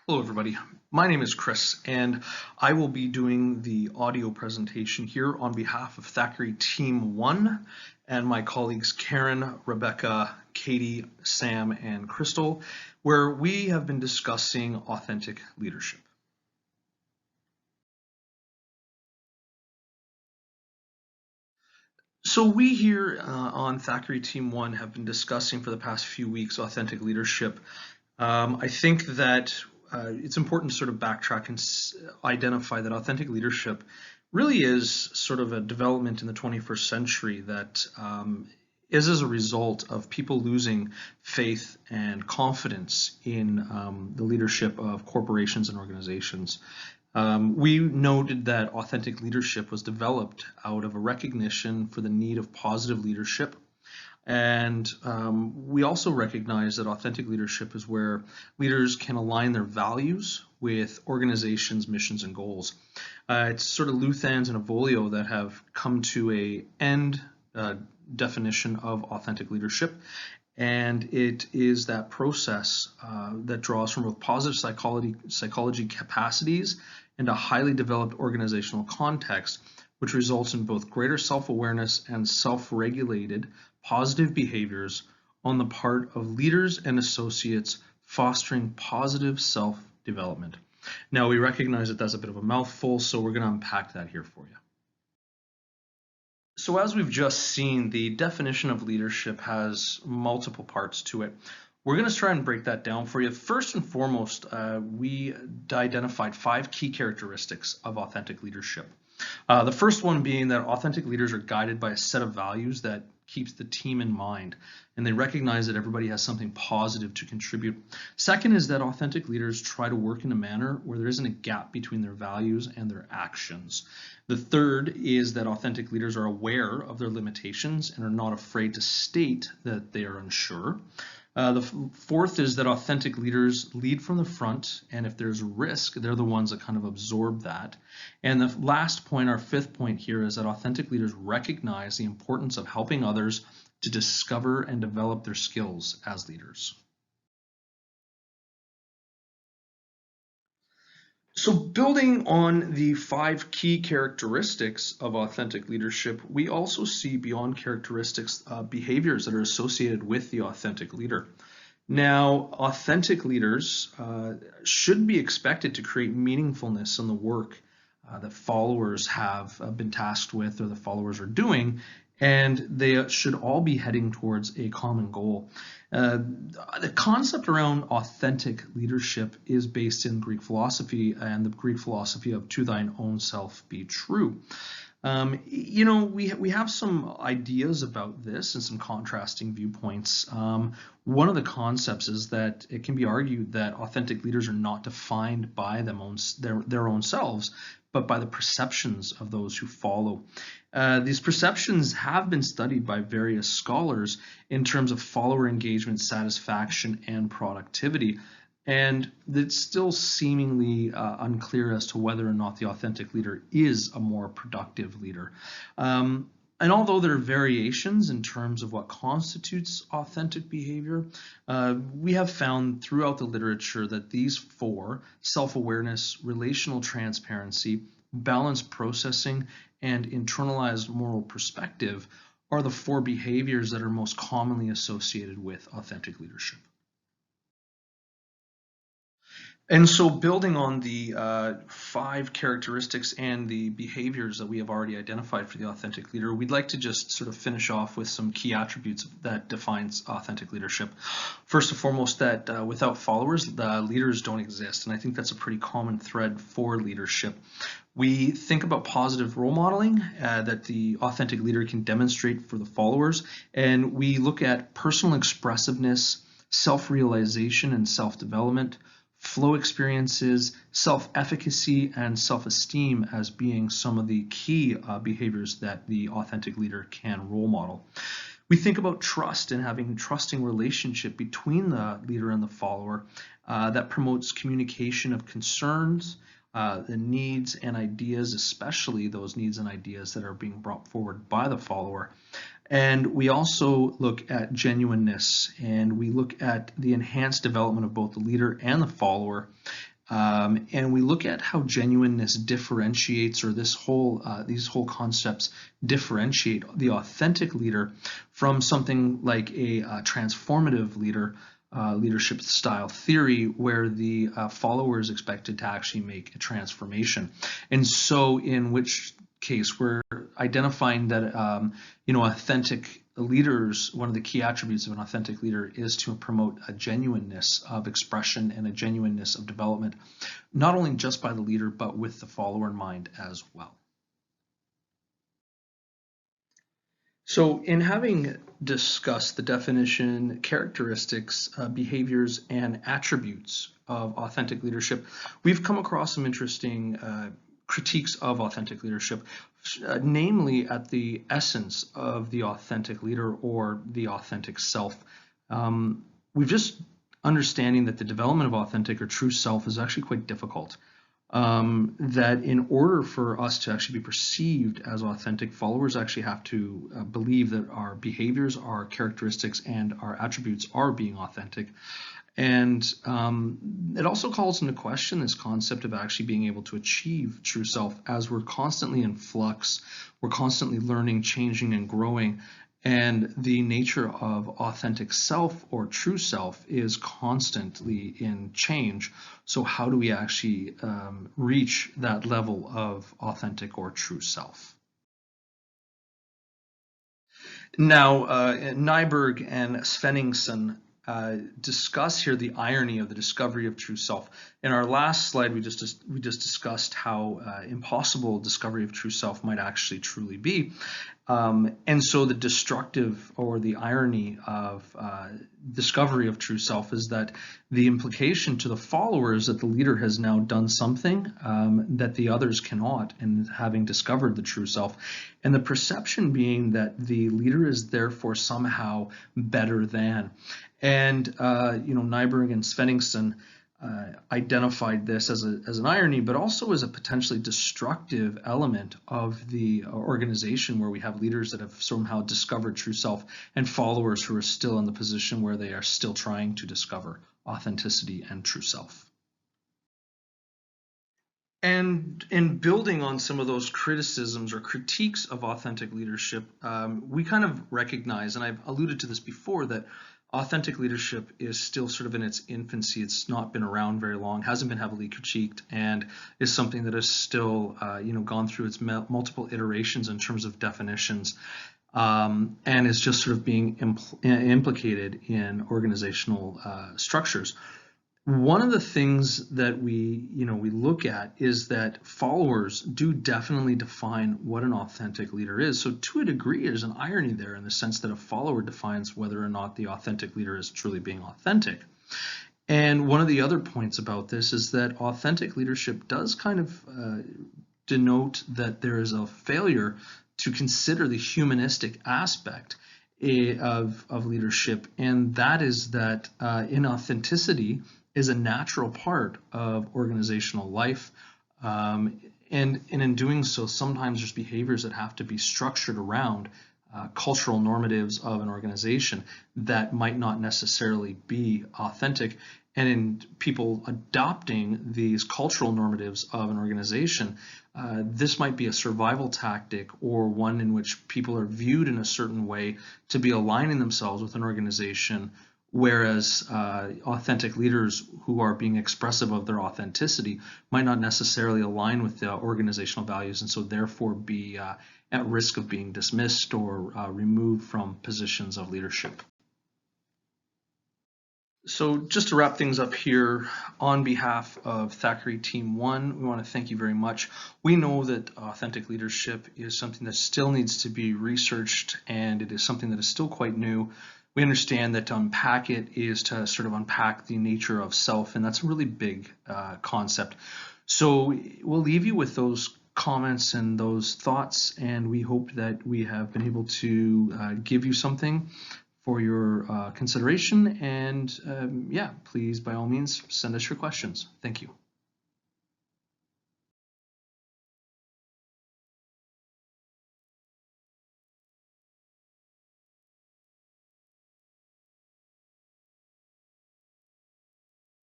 Hello, everybody. My name is Chris, and I will be doing the audio presentation here on behalf of Thackeray Team 1 and my colleagues Karen, Rebecca, Katie, Sam, and Crystal, where we have been discussing authentic leadership. So we here on Thackeray Team 1 have been discussing for the past few weeks authentic leadership. I think that it's important to sort of backtrack and identify that authentic leadership really is sort of a development in the 21st century that is as a result of people losing faith and confidence in the leadership of corporations and organizations. We noted that authentic leadership was developed out of a recognition for the need of positive leadership. And we also recognize that authentic leadership is where leaders can align their values with organizations' missions and goals. It's sort of Luthans and Avolio that have come to a end definition of authentic leadership. And it is that process that draws from both positive psychology capacities and a highly developed organizational context, which results in both greater self-awareness and self-regulated positive behaviors on the part of leaders and associates, fostering positive self-development. Now, we recognize that that's a bit of a mouthful, so we're going to unpack that here for you. So as we've just seen, the definition of leadership has multiple parts to it. We're going to try and break that down for you. First and foremost, we identified 5 key characteristics of authentic leadership. The first one being that authentic leaders are guided by a set of values that keeps the team in mind, and they recognize that everybody has something positive to contribute. Second is that authentic leaders try to work in a manner where there isn't a gap between their values and their actions. The third is that authentic leaders are aware of their limitations and are not afraid to state that they are unsure. The fourth is that authentic leaders lead from the front, and if there's a risk, they're the ones that kind of absorb that. And the last point, our fifth point here, is that authentic leaders recognize the importance of helping others to discover and develop their skills as leaders. So building on the 5 key characteristics of authentic leadership, we also see beyond characteristics behaviors that are associated with the authentic leader. Now, authentic leaders should be expected to create meaningfulness in the work that followers have been tasked with or the followers are doing, and they should all be heading towards a common goal. The concept around authentic leadership is based in Greek philosophy and the Greek philosophy of to thine own self be true. We have some ideas about this and some contrasting viewpoints. One of the concepts is that it can be argued that authentic leaders are not defined by their own selves, but by the perceptions of those who follow. These perceptions have been studied by various scholars in terms of follower engagement, satisfaction, and productivity. And it's still seemingly unclear as to whether or not the authentic leader is a more productive leader. And although there are variations in terms of what constitutes authentic behavior, we have found throughout the literature that these 4, self-awareness, relational transparency, balanced processing, and internalized moral perspective, are the 4 behaviors that are most commonly associated with authentic leadership. And so building on the 5 characteristics and the behaviors that we have already identified for the authentic leader, we'd like to just sort of finish off with some key attributes that defines authentic leadership. First and foremost, that without followers, the leaders don't exist. And I think that's a pretty common thread for leadership. We think about positive role modeling that the authentic leader can demonstrate for the followers. And we look at personal expressiveness, self-realization and self-development, flow experiences, self-efficacy, and self-esteem as being some of the key behaviors that the authentic leader can role model. We think about trust and having a trusting relationship between the leader and the follower that promotes communication of concerns, the needs and ideas, especially those needs and ideas that are being brought forward by the follower. And we also look at genuineness, and we look at the enhanced development of both the leader and the follower, And we look at how genuineness differentiates, or these whole concepts differentiate the authentic leader from something like a transformative leadership style theory, where the follower is expected to actually make a transformation. And so in which case we're identifying that authentic leaders, one of the key attributes of an authentic leader is to promote a genuineness of expression and a genuineness of development, not only just by the leader, but with the follower in mind as well. So in having discussed the definition, characteristics, behaviors, and attributes of authentic leadership, we've come across some interesting critiques of authentic leadership, namely at the essence of the authentic leader or the authentic self. We've just understanding that the development of authentic or true self is actually quite difficult. That in order for us to actually be perceived as authentic, followers actually have to believe that our behaviors, our characteristics, and our attributes are being authentic. And it also calls into question this concept of actually being able to achieve true self, as we're constantly in flux, we're constantly learning, changing, and growing. And the nature of authentic self or true self is constantly in change. So how do we actually reach that level of authentic or true self? Now, Nyberg and Svenningsson discuss here the irony of the discovery of true self. In our last slide, we just discussed how impossible discovery of true self might actually truly be. And so the destructive or the irony of discovery of true self is that the implication to the followers that the leader has now done something that the others cannot, and having discovered the true self, and the perception being that the leader is therefore somehow better than. And Nyberg and Svenningsson identified this as an irony, but also as a potentially destructive element of the organization, where we have leaders that have somehow discovered true self and followers who are still in the position where they are still trying to discover authenticity and true self. And in building on some of those criticisms or critiques of authentic leadership, we kind of recognize, and I've alluded to this before, that authentic leadership is still sort of in its infancy. It's not been around very long, hasn't been heavily critiqued, and is something that is still, gone through its multiple iterations in terms of definitions, and is just sort of being implicated in organizational structures. One of the things that we look at is that followers do definitely define what an authentic leader is. So to a degree, there's an irony there in the sense that a follower defines whether or not the authentic leader is truly being authentic. And one of the other points about this is that authentic leadership does kind of denote that there is a failure to consider the humanistic aspect of leadership, and that is that inauthenticity is a natural part of organizational life, and in doing so, sometimes there's behaviors that have to be structured around cultural normatives of an organization that might not necessarily be authentic. And in people adopting these cultural normatives of an organization, this might be a survival tactic, or one in which people are viewed in a certain way to be aligning themselves with an organization, whereas authentic leaders who are being expressive of their authenticity might not necessarily align with the organizational values, and so therefore be at risk of being dismissed or removed from positions of leadership. So just to wrap things up here, on behalf of Thackeray Team 1, we want to thank you very much. We know that authentic leadership is something that still needs to be researched, and it is something that is still quite new. We understand that to unpack it is to sort of unpack the nature of self, and that's a really big concept. So we'll leave you with those comments and those thoughts, and we hope that we have been able to give you something for your consideration. And yeah, please, by all means, send us your questions. Thank you.